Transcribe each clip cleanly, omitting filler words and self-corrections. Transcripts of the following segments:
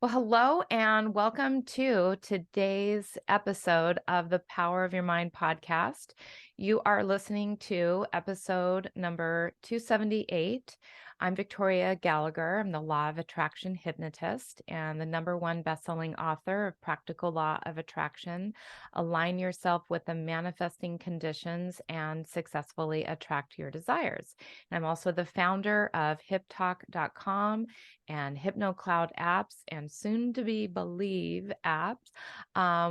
Well, hello and welcome to today's episode of the Power of Your Mind podcast. You are listening to episode number 278. I'm Victoria Gallagher. I'm the Law of Attraction hypnotist and the #1 best-selling author of Practical Law of Attraction. Align yourself with the manifesting conditions and successfully attract your desires. And I'm also the founder of hiptalk.com and HypnoCloud apps and soon to be Believe apps,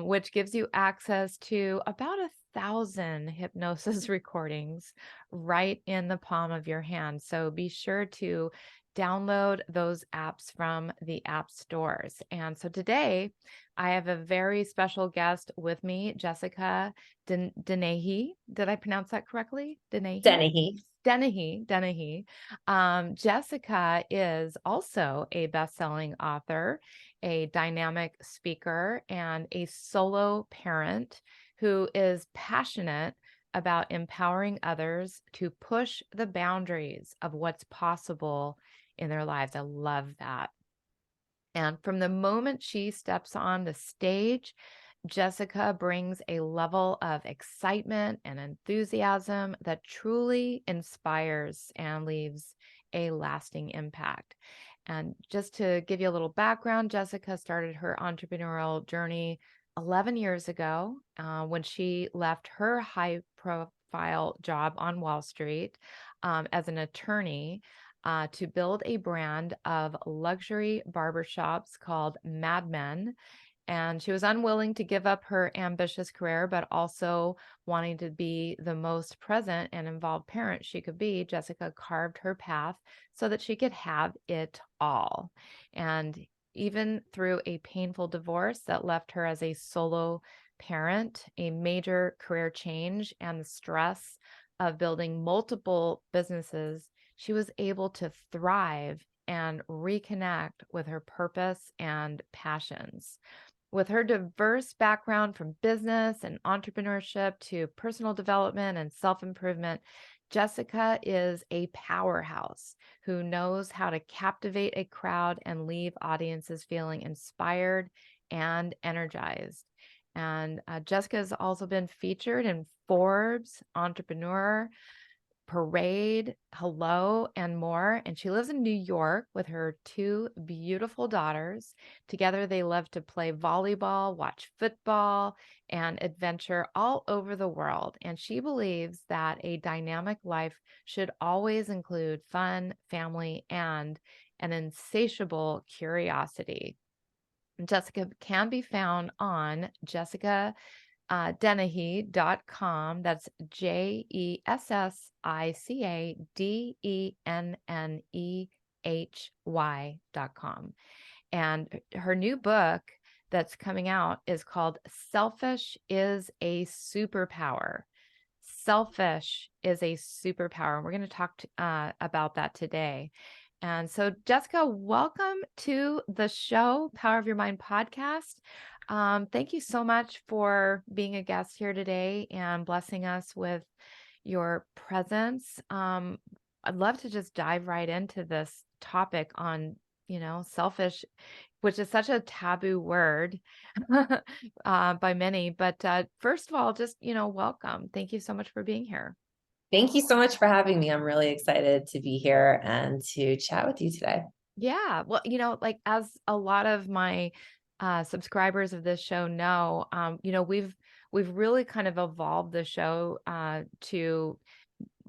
which gives you access to about 1,000 hypnosis recordings right in the palm of your hand. So be sure to download those apps from the app stores. And so today I have a very special guest with me, Jessica Dennehy. Did I pronounce that correctly? Dennehy. Dennehy. Jessica is also a best-selling author, a dynamic speaker, and a solo parent who is passionate about empowering others to push the boundaries of what's possible in their lives. I love that. And from the moment she steps on the stage, Jessica brings a level of excitement and enthusiasm that truly inspires and leaves a lasting impact. And just to give you a little background, Jessica started her entrepreneurial journey 11 years ago when she left her high profile job on Wall Street as an attorney to build a brand of luxury barbershops called Mad Men. And she was unwilling to give up her ambitious career, but also wanting to be the most present and involved parent she could be. Jessica carved her path so that she could have it all. And even through a painful divorce that left her as a solo parent, a major career change, and the stress of building multiple businesses, she was able to thrive and reconnect with her purpose and passions. With her diverse background from business and entrepreneurship to personal development and self-improvement, Jessica is a powerhouse who knows how to captivate a crowd and leave audiences feeling inspired and energized. And Jessica has also been featured in Forbes, Entrepreneur, Parade, Hello, and more. And she lives in New York with her 2 beautiful daughters. Together, they love to play volleyball, watch football, and adventure all over the world. And she believes that a dynamic life should always include fun, family, and an insatiable curiosity. Jessica can be found on Dennehy.com. That's JESSICADENNEHY.com. And her new book that's coming out is called Selfish is a Superpower. Selfish is a superpower. And we're going to talk about that today. And so, Jessica, welcome to the show, Power of Your Mind podcast. Thank you so much for being a guest here today and blessing us with your presence. I'd love to just dive right into this topic on, selfish, which is such a taboo word by many. But first of all, just, welcome. Thank you so much for being here. Thank you so much for having me. I'm really excited to be here and to chat with you today. Yeah. Well, like as a lot of my subscribers of this show know, we've really kind of evolved the show to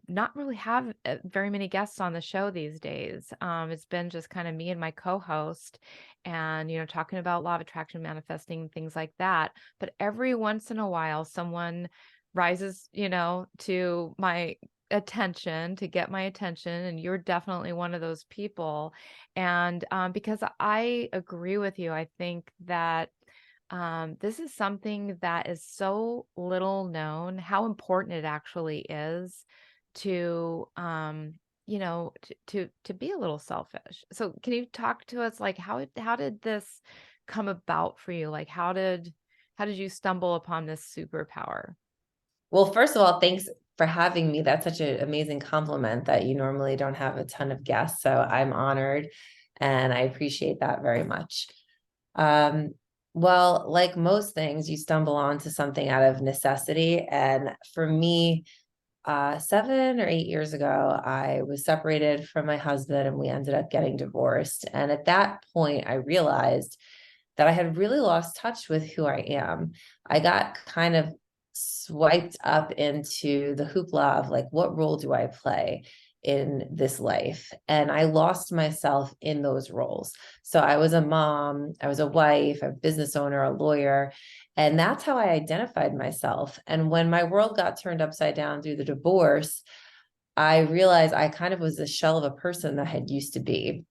not really have very many guests on the show these days. It's been just kind of me and my co-host and, talking about law of attraction, manifesting, things like that. But every once in a while, someone rises, to my attention to get my attention. And you're definitely one of those people. And because I agree with you, I think that this is something that is so little known, how important it actually is to to be a little selfish. So can you talk to us like how did this come about for you? Like how did you stumble upon this superpower? Well, first of all, thanks for having me. That's such an amazing compliment that you normally don't have a ton of guests. So I'm honored and I appreciate that very much. Um, well, like most things, you stumble onto something out of necessity. And for me, 7 or 8 years ago, I was separated from my husband and we ended up getting divorced. And at that point, I realized that I had really lost touch with who I am. I got kind of swiped up into the hoopla of like, what role do I play in this life? And I lost myself in those roles. So I was a mom, I was a wife, a business owner, a lawyer. And that's how I identified myself. And when my world got turned upside down through the divorce, I realized I kind of was a shell of a person that I had used to be.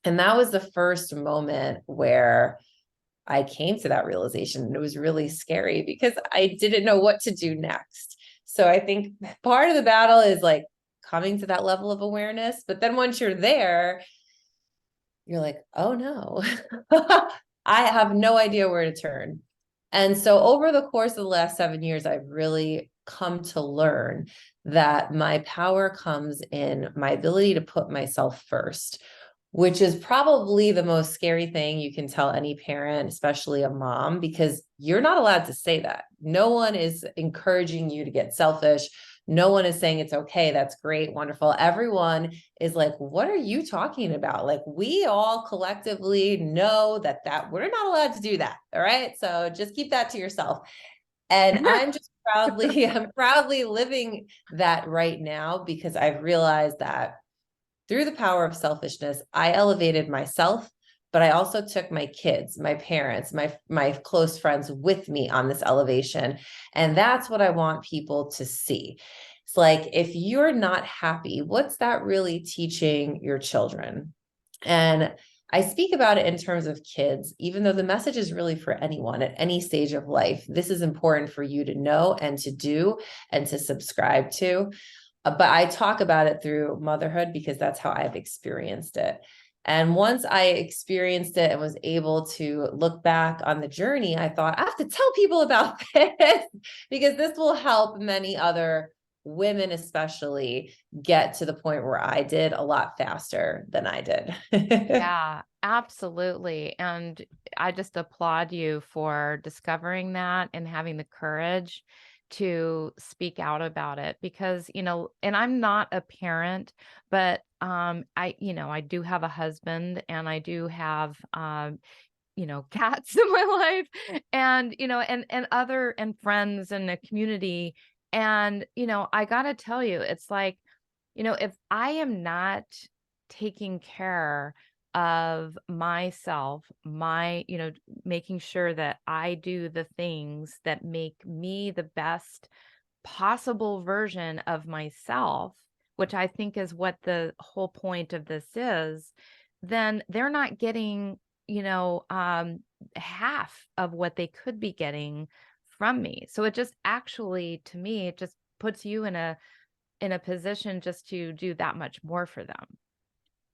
And that was the first moment where I came to that realization. And it was really scary because I didn't know what to do next. So I think part of the battle is like coming to that level of awareness. But then once you're there, you're like, oh no, I have no idea where to turn. And so over the course of the last 7 years, I've really come to learn that my power comes in my ability to put myself first, which is probably the most scary thing you can tell any parent, especially a mom, because you're not allowed to say that. No one is encouraging you to get selfish. No one is saying it's okay. That's great. Wonderful. Everyone is like, what are you talking about? Like, we all collectively know that we're not allowed to do that. All right. So just keep that to yourself. And I'm just I'm proudly living that right now because I've realized that through the power of selfishness, I elevated myself, but I also took my kids, my parents, my close friends with me on this elevation. And that's what I want people to see. It's like, if you're not happy, what's that really teaching your children? And I speak about it in terms of kids, even though the message is really for anyone at any stage of life. This is important for you to know and to do and to subscribe to. But I talk about it through motherhood because that's how I've experienced it. And once I experienced it and was able to look back on the journey, I thought, I have to tell people about this because this will help many other women, especially, get to the point where I did a lot faster than I did. Yeah, absolutely. And I just applaud you for discovering that and having the courage to speak out about it because, and I'm not a parent, but I do have a husband and I do have cats in my life and other and friends and a community. And, I gotta tell you, it's like, if I am not taking care of myself, making sure that I do the things that make me the best possible version of myself, which I think is what the whole point of this is, then they're not getting, half of what they could be getting from me. So it just actually, to me, it just puts you in a position just to do that much more for them.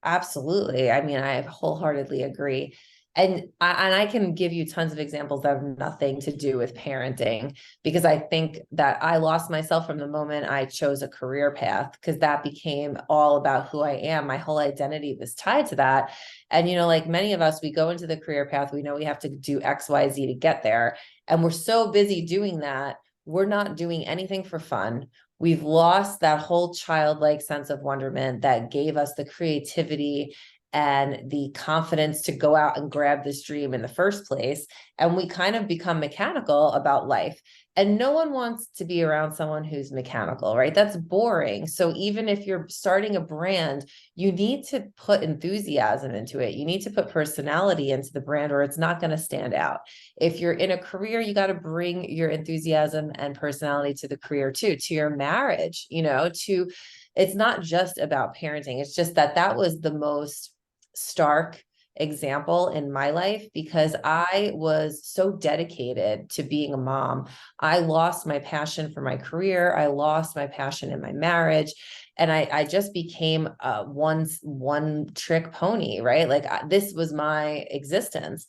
Absolutely. I mean, I wholeheartedly agree. And I can give you tons of examples that have nothing to do with parenting because I think that I lost myself from the moment I chose a career path because that became all about who I am. My whole identity was tied to that. And, like many of us, we go into the career path, we know we have to do X, Y, Z to get there. And we're so busy doing that, we're not doing anything for fun. We've lost that whole childlike sense of wonderment that gave us the creativity and the confidence to go out and grab this dream in the first place. And we kind of become mechanical about life. And no one wants to be around someone who's mechanical, right? That's boring. So even if you're starting a brand, you need to put enthusiasm into it. You need to put personality into the brand, or it's not going to stand out. If you're in a career, you got to bring your enthusiasm and personality to the career too, to your marriage, it's not just about parenting. It's just that was the most stark example in my life because I was so dedicated to being a mom. I lost my passion for my career. I lost my passion in my marriage. And I just became a one trick pony, right? Like this was my existence.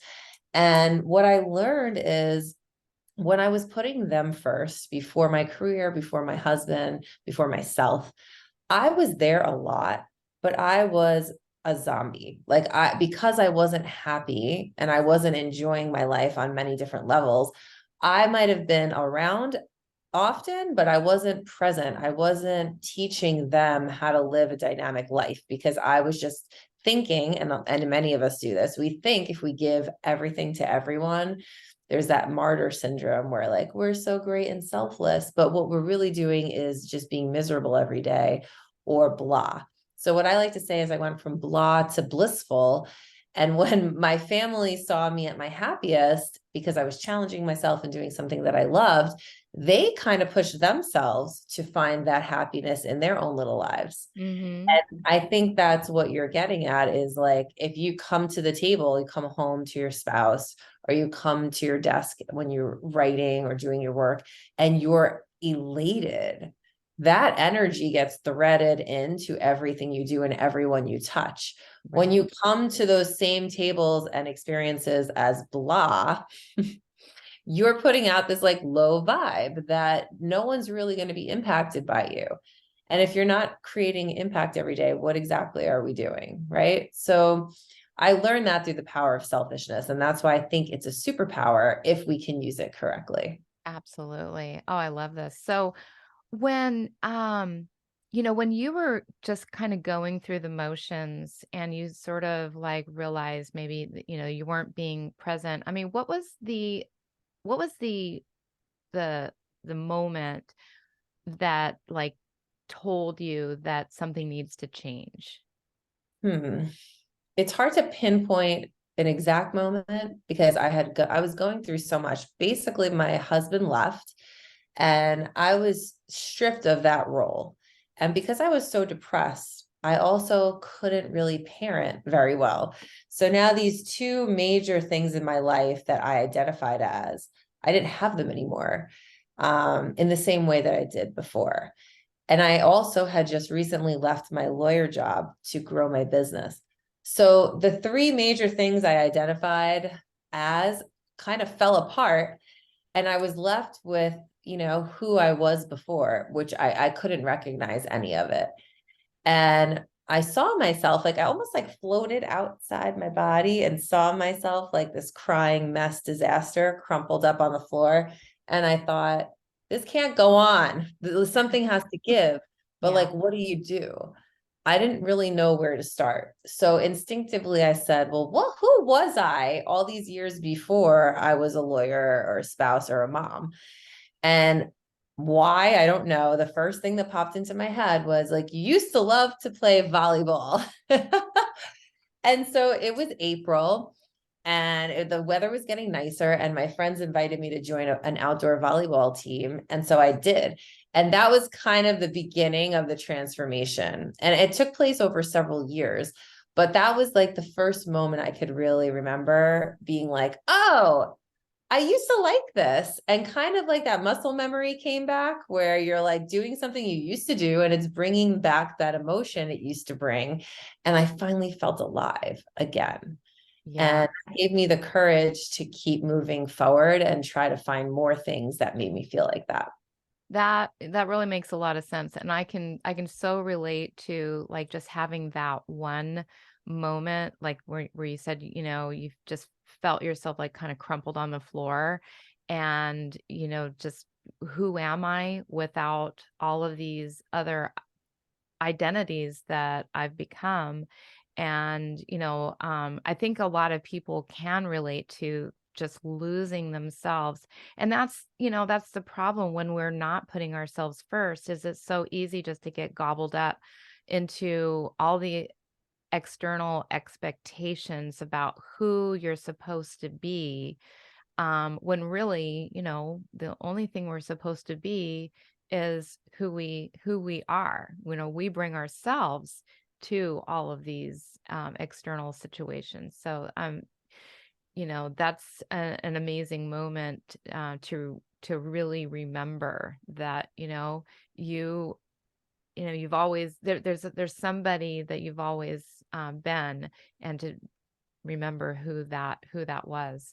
And what I learned is when I was putting them first, before my career, before my husband, before myself, I was there a lot, but I was a zombie. Like because I wasn't happy and I wasn't enjoying my life on many different levels, I might have been around often, but I wasn't present. I wasn't teaching them how to live a dynamic life because I was just thinking, and many of us do this. We think if we give everything to everyone, there's that martyr syndrome where like we're so great and selfless, but what we're really doing is just being miserable every day or blah. So what I like to say is I went from blah to blissful. And when my family saw me at my happiest because I was challenging myself and doing something that I loved, they kind of pushed themselves to find that happiness in their own little lives. Mm-hmm. And I think that's what you're getting at is like, if you come to the table, you come home to your spouse, or you come to your desk when you're writing or doing your work and you're elated, that energy gets threaded into everything you do and everyone you touch. When Right. you come to those same tables and experiences as blah, you're putting out this like low vibe that no one's really going to be impacted by you. And if you're not creating impact every day, what exactly are we doing? Right. So I learned that through the power of selfishness. And that's why I think it's a superpower if we can use it correctly. Absolutely. Oh, I love this. So when when you were just kind of going through the motions and you sort of like realized maybe you weren't being present. I mean, what was the the moment that like told you that something needs to change? Hmm. It's hard to pinpoint an exact moment because I was going through so much. Basically, my husband left and I was stripped of that role. And because I was so depressed, I also couldn't really parent very well. So now these two major things in my life that I identified as, I didn't have them anymore, in the same way that I did before. And I also had just recently left my lawyer job to grow my business. So the three major things I identified as kind of fell apart. And I was left with, who I was before, which I couldn't recognize any of it. And I saw myself like I almost like floated outside my body and saw myself like this crying mess disaster crumpled up on the floor. And I thought, this can't go on. Something has to give. But Yeah. like, what do you do? I didn't really know where to start. So instinctively, I said, well, who was I all these years before I was a lawyer or a spouse or a mom? And why, I don't know. The first thing that popped into my head was like, you used to love to play volleyball. And so it was April and the weather was getting nicer. And my friends invited me to join an outdoor volleyball team. And so I did. And that was kind of the beginning of the transformation. And it took place over several years. But that was like the first moment I could really remember being like, oh, I used to like this, and kind of like that muscle memory came back where you're like doing something you used to do and it's bringing back that emotion it used to bring. And I finally felt alive again. Yeah. And it gave me the courage to keep moving forward and try to find more things that made me feel like that. That really makes a lot of sense, and I can so relate to, like, just having that one moment, like, where you said, you've just felt yourself, like, kinda crumpled on the floor, and, just who am I without all of these other identities that I've become. And, I think a lot of people can relate to just losing themselves. And that's the problem when we're not putting ourselves first, is it's so easy just to get gobbled up into all the external expectations about who you're supposed to be, when really, the only thing we're supposed to be is who we are. We bring ourselves to all of these external situations. So that's an amazing moment, to really remember that, you you've always there's somebody that you've always been, and to remember who that was.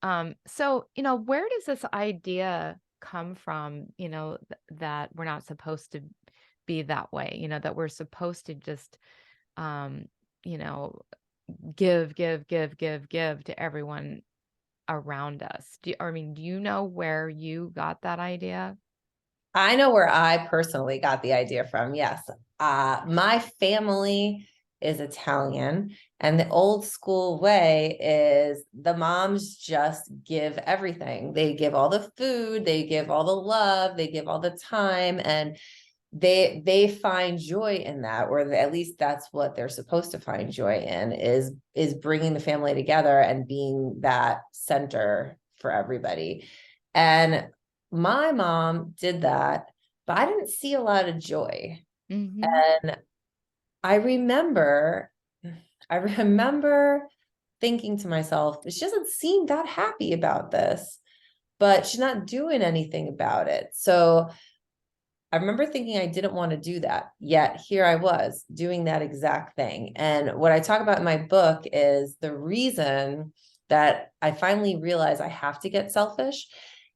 So, where does this idea come from, that we're not supposed to be that way, that we're supposed to just, um, you know, give, give, give, give, give to everyone around us? Do you know where you got that idea? I know where I personally got the idea from. Yes. My family is Italian, and the old school way is the moms just give everything. They give all the food, they give all the love, they give all the time, and they find joy in that, or at least that's what they're supposed to find joy in, is bringing the family together and being that center for everybody. And my mom did that, but I didn't see a lot of joy. Mhm. And I remember, I remember thinking to myself, she doesn't seem that happy about this, but she's not doing anything about it. So I remember thinking I didn't want to do that, yet here I was doing that exact thing. And what I talk about in my book is the reason that I finally realized I have to get selfish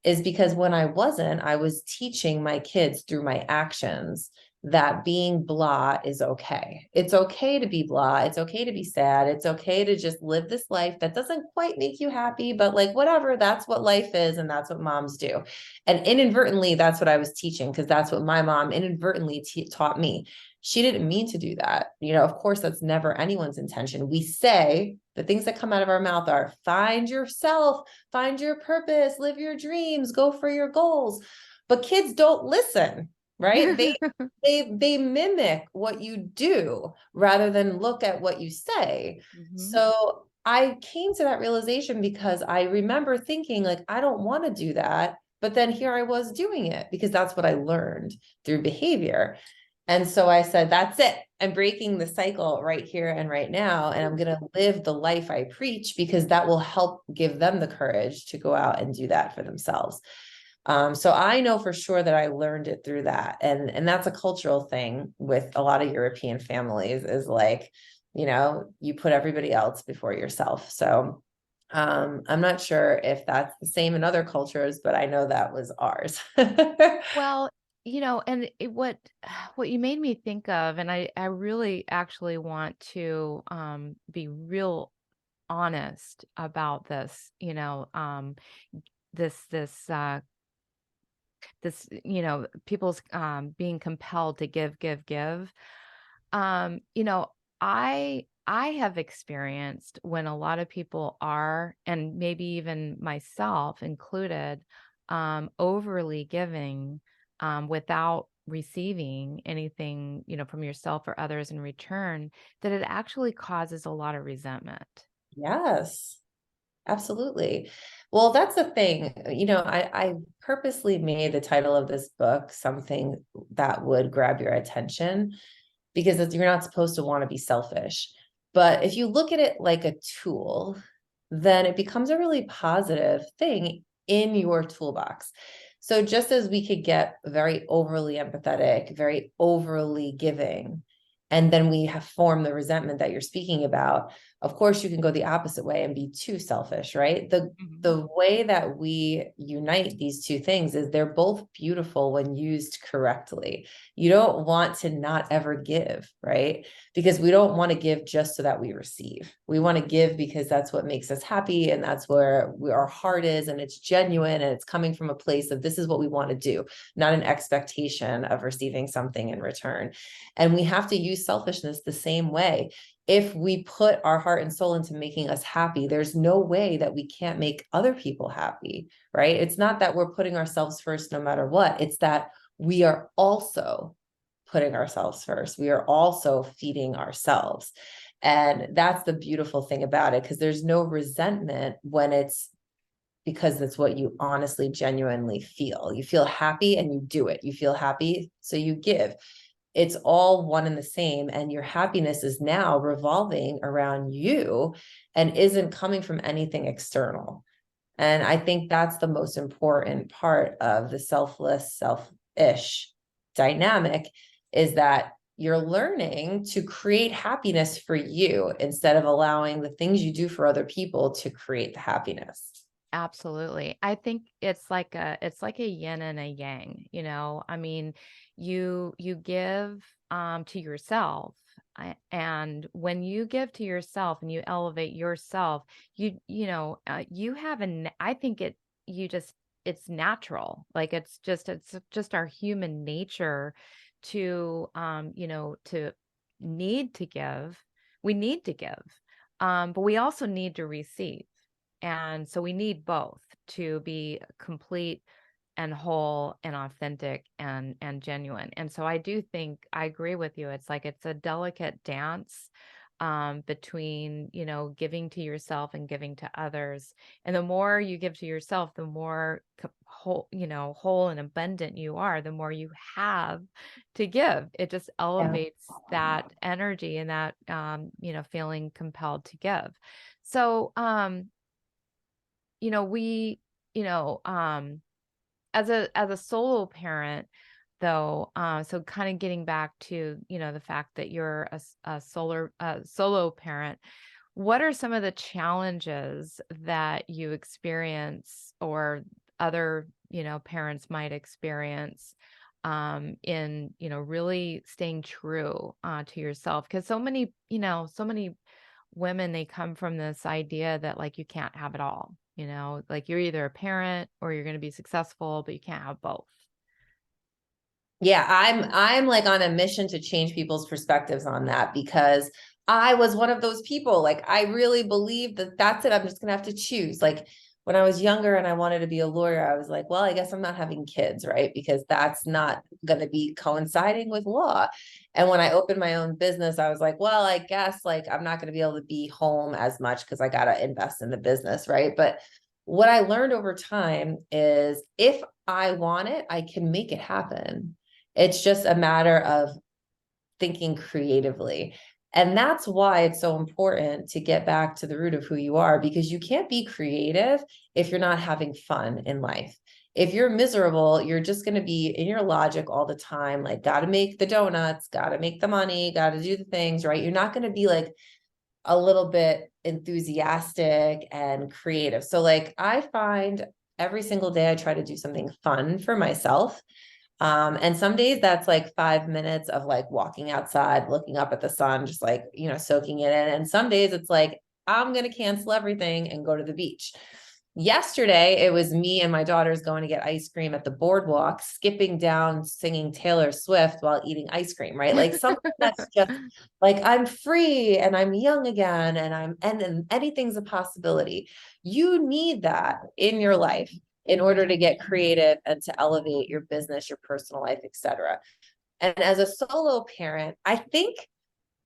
is because when I wasn't, I was teaching my kids through my actions that being blah is okay. It's okay to be blah. It's okay to be sad. It's okay to just live this life that doesn't quite make you happy, but like whatever, that's what life is. And that's what moms do. And inadvertently, that's what I was teaching, because that's what my mom inadvertently taught me. She didn't mean to do that. Of course, that's never anyone's intention. We say the things that come out of our mouth are find yourself, find your purpose, live your dreams, go for your goals. But kids don't listen, right? They mimic what you do rather than look at what you say. Mhm. So I came to that realization because I remember thinking like, I don't want to do that. But then here I was doing it because that's what I learned through behavior. And so I said, that's it. I'm breaking the cycle right here and right now. And I'm going to live the life I preach, because that will help give them the courage to go out and do that for themselves. So I know for sure that I learned it through that. And that's a cultural thing with a lot of European families, is like, you put everybody else before yourself. So I'm not sure if that's the same in other cultures, but I know that was ours. Well, and what you made me think of, and I really actually want to be real honest about this, this, people's being compelled to give, give, give. Um, you know, I have experienced when a lot of people are, and maybe even myself included, overly giving, without receiving anything, from yourself or others in return, that it actually causes a lot of resentment. Yes. Absolutely. Well, that's the thing. I purposely made the title of this book something that would grab your attention, because you're not supposed to want to be selfish. But if you look at it like a tool, then it becomes a really positive thing in your toolbox. So just as we could get very overly empathetic, very overly giving, and then we have formed the resentment that you're speaking about, of course you can go the opposite way and be too selfish, right? the Mhm. the way that we unite these two things is they're both beautiful when used correctly. You don't want to not ever give, right? Because we don't want to give just so that we receive. We want to give because that's what makes us happy, and that's where our heart is, and it's genuine, and it's coming from a place of this is what we want to do, not an expectation of receiving something in return. And we have to use selfishness the same way. If we put our heart and soul into making us happy, there's no way that we can't make other people happy, right? It's not that we're putting ourselves first no matter what. It's that we are also putting ourselves first. We are also feeding ourselves. And that's the beautiful thing about it, because there's no resentment when it's because that's what you honestly, genuinely feel. You feel happy and you do it. You feel happy, so you give. It's all one and the same. And your happiness is now revolving around you and isn't coming from anything external. And I think that's the most important part of the selfless, selfish dynamic, is that you're learning to create happiness for you instead of allowing the things you do for other people to create the happiness. Absolutely. I think it's like a yin and a yang, you know? I mean, you give to yourself. And when you give to yourself and you elevate yourself, you have I think you just it's natural. Like it's just our human nature to to need to give. We need to give. But we also need to receive. And so we need both to be complete and whole and authentic and genuine. And so I do think I agree with you. It's like it's a delicate dance between, giving to yourself and giving to others. And the more you give to yourself, the more whole and abundant you are, the more you have to give. It just Yeah. elevates that energy and that feeling compelled to give. So we, you know, as a solo parent, though, so kind of getting back to, the fact that you're a solo parent, what are some of the challenges that you experience or other, parents might experience in, really staying true to yourself? Because so many women, they come from this idea that like you can't have it all, like you're either a parent or you're going to be successful, but you can't have both. Yeah, I'm like on a mission to change people's perspectives on that because I was one of those people. Like I really believe that that's it. I'm just gonna have to choose. Like when I was younger and I wanted to be a lawyer, I was like, well, I guess I'm not having kids, right? Because that's not going to be coinciding with law. And when I opened my own business, I was like, well, I guess like I'm not going to be able to be home as much because I got to invest in the business, right? But what I learned over time is if I want it, I can make it happen. It's just a matter of thinking creatively. And that's why it's so important to get back to the root of who you are, because you can't be creative if you're not having fun in life. If you're miserable, you're just going to be in your logic all the time, like, got to make the donuts, got to make the money, got to do the things, right? You're not going to be like a little bit enthusiastic and creative. So, like, I find every single day I try to do something fun for myself. And some days that's like 5 minutes of like walking outside, looking up at the sun, just like, soaking it in. And some days it's like, I'm going to cancel everything and go to the beach. Yesterday, it was me and my daughters going to get ice cream at the boardwalk, skipping down, singing Taylor Swift while eating ice cream, right? Like something that's just like, I'm free and I'm young again and anything's a possibility. You need that in your life in order to get creative and to elevate your business, your personal life, etc. And as a solo parent, I think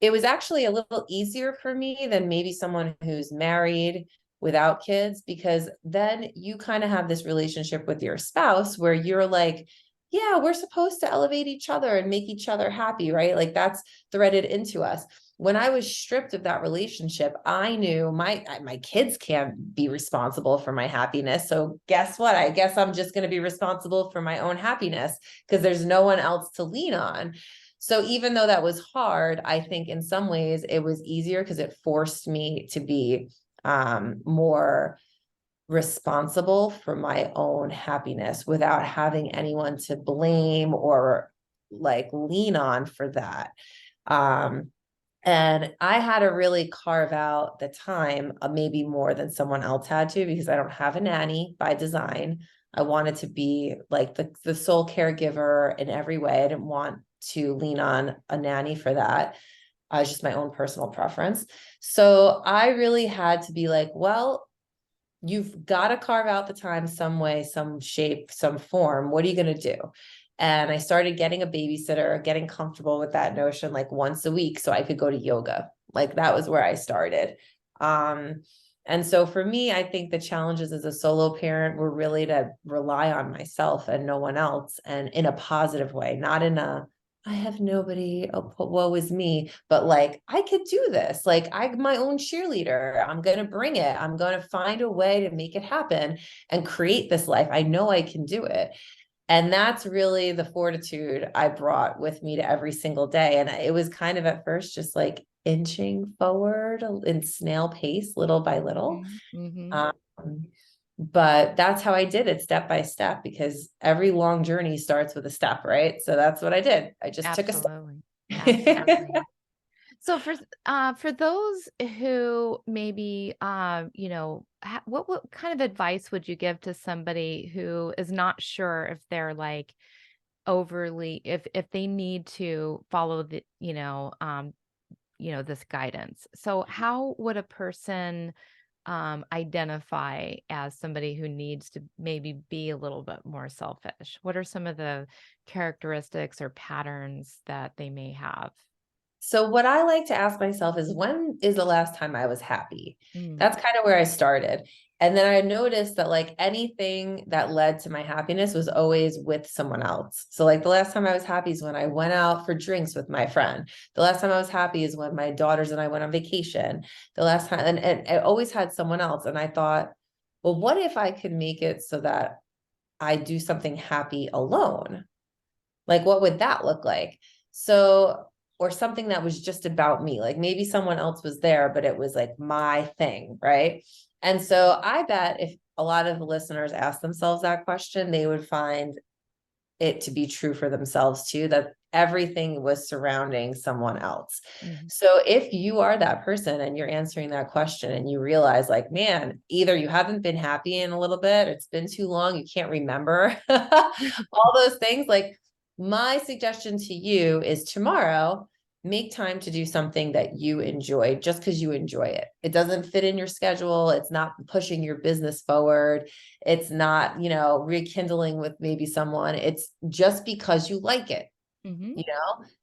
it was actually a little easier for me than maybe someone who's married without kids, because then you kind of have this relationship with your spouse where you're like, yeah, we're supposed to elevate each other and make each other happy, right? Like that's threaded into us. When I was stripped of that relationship, I knew my kids can't be responsible for my happiness. So guess what? I guess I'm just going to be responsible for my own happiness because there's no one else to lean on. So even though that was hard, I think in some ways it was easier because it forced me to be more responsible for my own happiness without having anyone to blame or like lean on for that. Um, and I had to really carve out the time, maybe more than someone else had to, because I don't have a nanny by design. I wanted to be like the sole caregiver in every way. I didn't want to lean on a nanny for that. It's just my own personal preference. So I really had to be like, well, you've got to carve out the time some way, some shape, some form. What are you going to do? And I started getting a babysitter, getting comfortable with that notion like once a week so I could go to yoga. Like that was where I started. And so for me, I think the challenges as a solo parent were really to rely on myself and no one else, and in a positive way, not in a I have nobody, oh, woe is me, but like, I could do this. Like, I'm my own cheerleader. I'm going to bring it. I'm going to find a way to make it happen and create this life. I know I can do it. And that's really the fortitude I brought with me to every single day. And it was kind of at first just like inching forward in snail pace, little by little. Mm-hmm. Um, But that's how I did it, step by step, because every long journey starts with a step, right? So that's what I did. I just took a Absolutely. step. Absolutely. So for those who maybe what kind of advice would you give to somebody who is not sure if they're like overly if they need to follow the this guidance. So how would a person identify as somebody who needs to maybe be a little bit more selfish? What are some of the characteristics or patterns that they may have? So what I like to ask myself is, when is the last time I was happy? Mm, That's kind of where I started. And then I noticed that like anything that led to my happiness was always with someone else. So like the last time I was happy is when I went out for drinks with my friend. The last time I was happy is when my daughters and I went on vacation. The last time, and I always had someone else. And I thought, well, what if I could make it so that I do something happy alone? Like, what would that look like? So, or something that was just about me, like maybe someone else was there, but it was like my thing, right? And so I bet if a lot of the listeners ask themselves that question, they would find it to be true for themselves too, that everything was surrounding someone else. mhm, So if you are that person and you're answering that question and you realize like, man, either you haven't been happy in a little bit, it's been too long, you can't remember all those things, like my suggestion to you is tomorrow, make time to do something that you enjoy just because you enjoy it. It doesn't fit in your schedule. It's not pushing your business forward. It's not, rekindling with maybe someone. It's just because you like it. mhm.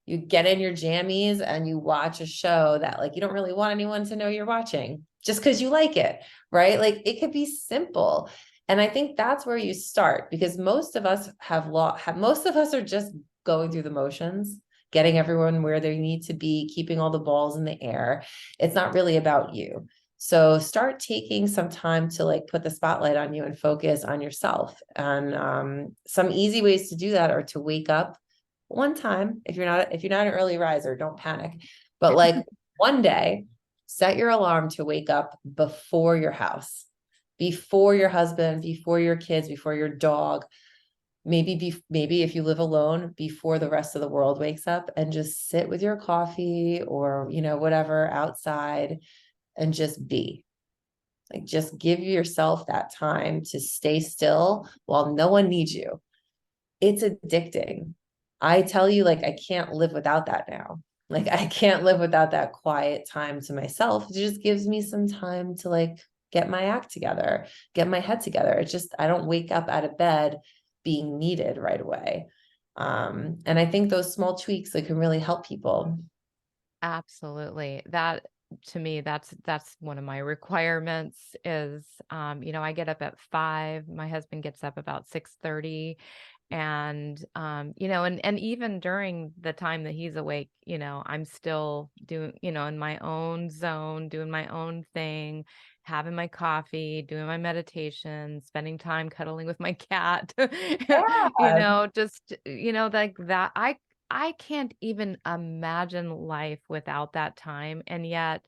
You get in your jammies and you watch a show that like you don't really want anyone to know you're watching just because you like it, right? Like it could be simple. And I think that's where you start, because most of us most of us are just going through the motions, getting everyone where they need to be, keeping all the balls in the air. It's not really about you. So start taking some time to like put the spotlight on you and focus on yourself. And some easy ways to do that are to wake up one time. If you're not an early riser, don't panic. But like one day, set your alarm to wake up before your house, before your husband, before your kids, before your dog. Maybe if you live alone, before the rest of the world wakes up, and just sit with your coffee or whatever outside and just be. Like just give yourself that time to stay still while no one needs you. It's addicting. I tell you, like, I can't live without that now. Like, I can't live without that quiet time to myself. It just gives me some time to like get my act together, get my head together. It's just, I don't wake up out of bed being needed right away. And I think those small tweaks that can really help people. Absolutely. That to me, that's one of my requirements is I get up at 5, my husband gets up about 6:30. And and even during the time that he's awake, I'm still doing, in my own zone, doing my own thing, having my coffee, doing my meditation, spending time cuddling with my cat. Yeah. Just like that. I can't even imagine life without that time. And yet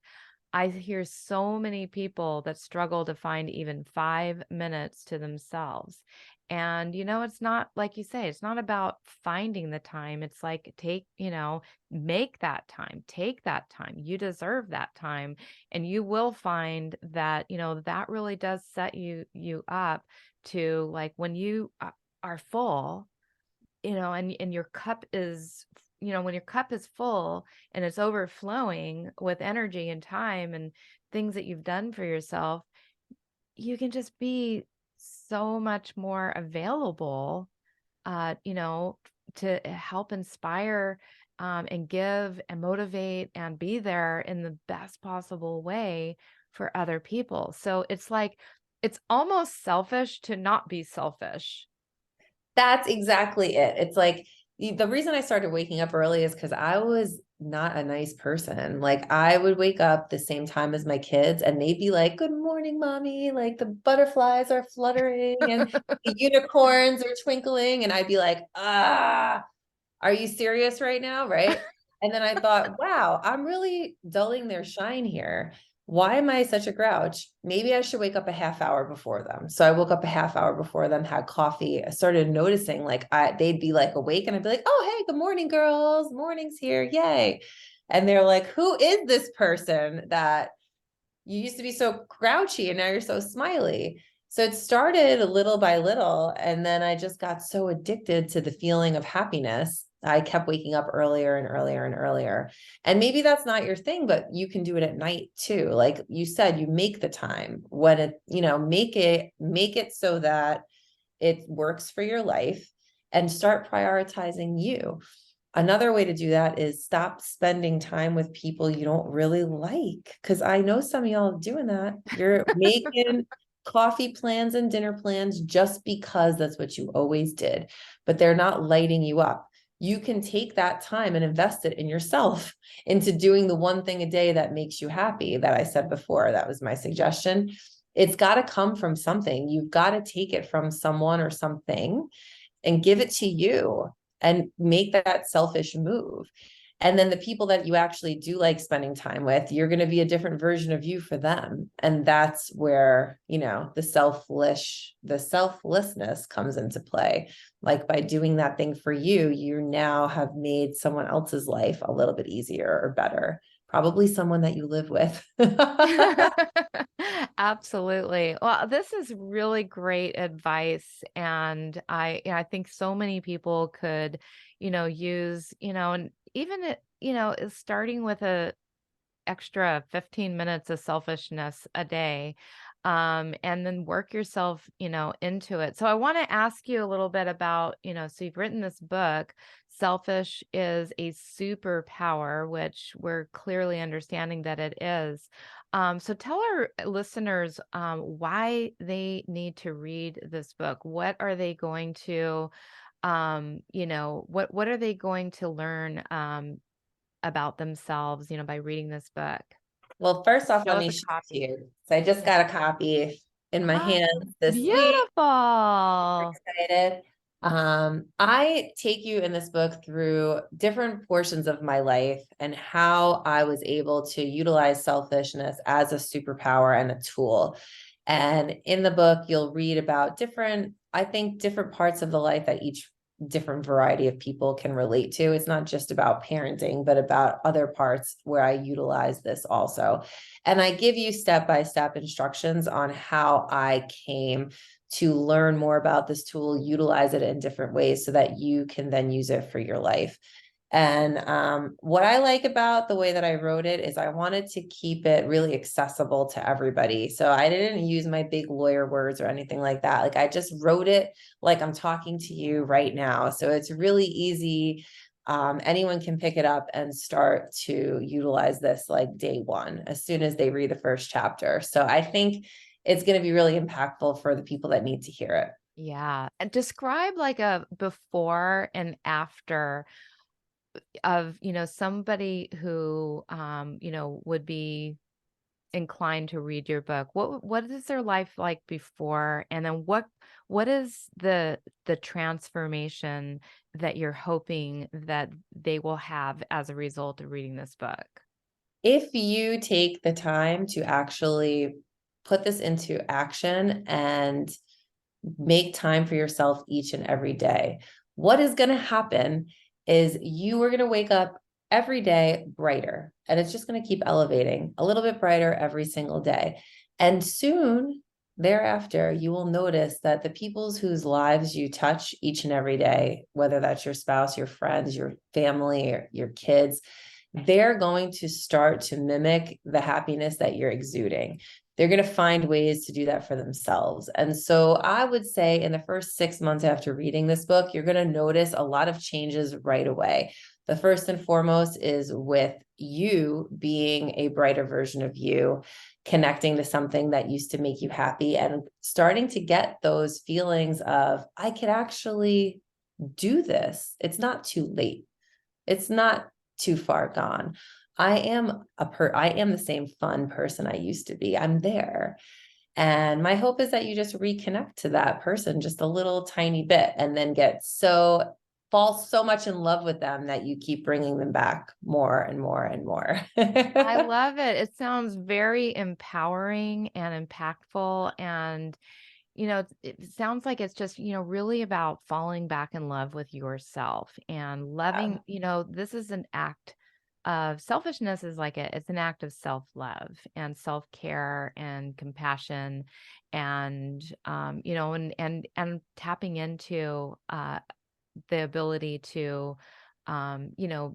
I hear so many people that struggle to find even 5 minutes to themselves. And, it's not like you say, it's not about finding the time. It's like, make that time, take that time. You deserve that time. And you will find that, that really does set you up to like when you are full, and your cup is when your cup is full and it's overflowing with energy and time and things that you've done for yourself, you can just be so much more available, uh, you know, to help inspire, and give and motivate and be there in the best possible way for other people. So it's like, it's almost selfish to not be selfish. That's exactly it. It's like the reason I started waking up early is because I was not a nice person. Like I would wake up the same time as my kids and they'd be like, "Good morning, mommy." Like the butterflies are fluttering and the unicorns are twinkling. And I'd be like, are you serious right now? Right. And then I thought, wow, I'm really dulling their shine here. why am I such a grouch? Maybe I should wake up a half hour before them. So I woke up a half hour before them, had coffee. I started noticing like they'd be like awake and I'd be like, oh, hey, good morning, girls. Morning's here. Yay. And they're like, who is this person that you used to be so grouchy and now you're so smiley? So it started little by little. And then I just got so addicted to the feeling of happiness. I kept waking up earlier and earlier and earlier. And maybe that's not your thing, but you can do it at night too. Like you said, you make the time when it, make it so that it works for your life and start prioritizing you. Another way to do that is stop spending time with people you don't really like. Cause I know some of y'all are doing that. You're making coffee plans and dinner plans just because that's what you always did, but they're not lighting you up. You can take that time and invest it in yourself, into doing the one thing a day that makes you happy that I said before. That was my suggestion. It's got to come from something. You've got to take it from someone or something and give it to you and make that selfish move. And then the people that you actually do like spending time with, you're going to be a different version of you for them. And that's where, the selflessness comes into play. Like by doing that thing for you, you now have made someone else's life a little bit easier or better. Probably someone that you live with. Absolutely. Well, this is really great advice. And I think so many people could, use, and even it, is starting with a extra 15 minutes of selfishness a day, and then work yourself, into it. So I want to ask you a little bit about, so you've written this book, Selfish is a Superpower, which we're clearly understanding that it is. So tell our listeners why they need to read this book. What are they going to, what are they going to learn about themselves, by reading this book? Well, first off, Show let us me a show it to copy. you. So I just got a copy in my Ah, hands this week. beautiful. Excited. I take you in this book through different portions of my life and how I was able to utilize selfishness as a superpower and a tool. And in the book, you'll read about different parts of the life that each different variety of people can relate to. It's not just about parenting, but about other parts where I utilize this also. And I give you step-by-step instructions on how I came to learn more about this tool, utilize it in different ways so that you can then use it for your life. And what I like about the way that I wrote it is I wanted to keep it really accessible to everybody. So I didn't use my big lawyer words or anything like that. Like I just wrote it like I'm talking to you right now. So it's really easy. Anyone can pick it up and start to utilize this like day one, as soon as they read the first chapter. So I think it's going to be really impactful for the people that need to hear it. Yeah. And describe like a before and after of, somebody who, would be inclined to read your book. What is their life like before? And then what is the transformation that you're hoping that they will have as a result of reading this book? If you take the time to actually put this into action and make time for yourself each and every day, what is going to happen is you are going to wake up every day brighter, and it's just going to keep elevating a little bit brighter every single day. And soon thereafter, you will notice that the people's whose lives you touch each and every day, whether that's your spouse, your friends, your family, or your kids, they're going to start to mimic the happiness that you're exuding. They're going to find ways to do that for themselves. And so I would say in the first 6 months after reading this book, you're going to notice a lot of changes right away. The first and foremost is with you being a brighter version of you, connecting to something that used to make you happy and starting to get those feelings of, I could actually do this. It's not too late. It's not too far gone. I am the same fun person I used to be. I'm there. And my hope is that you just reconnect to that person just a little tiny bit and then get so fall so much in love with them that you keep bringing them back more and more and more. I love it. It sounds very empowering and impactful. And, it sounds like it's just, really about falling back in love with yourself and loving, this is an act of selfishness is like it's an act of self-love and self-care and compassion and, and tapping into, the ability to,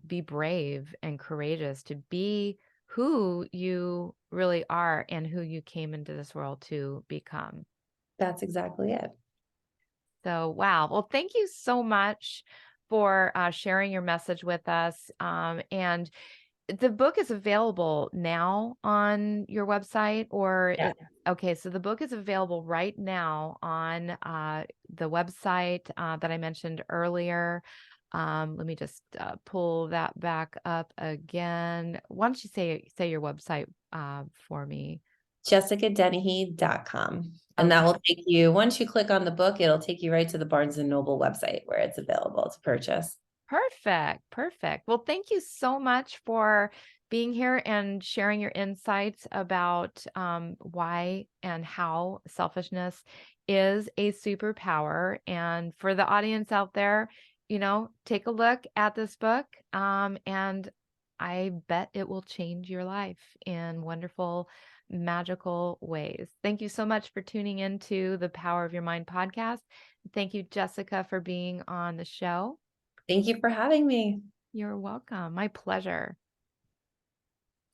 be brave and courageous, to be who you really are and who you came into this world to become. That's exactly it. So, wow. Well, thank you so much for sharing your message with us. And the book is available now on your website, or Yeah. okay, so the book is available right now on the website that I mentioned earlier. Let me just pull that back up again. Why don't you say your website for me? JessicaDennehy.com. And that Okay. will take you, once you click on the book, it'll take you right to the Barnes and Noble website where it's available to purchase. Perfect. Perfect. Well, thank you so much for being here and sharing your insights about why and how selfishness is a superpower. And for the audience out there, take a look at this book. And I bet it will change your life in wonderful, magical ways. Thank you so much for tuning into the Power of Your Mind podcast. Thank you, Jessica, for being on the show. Thank you for having me. You're welcome. My pleasure.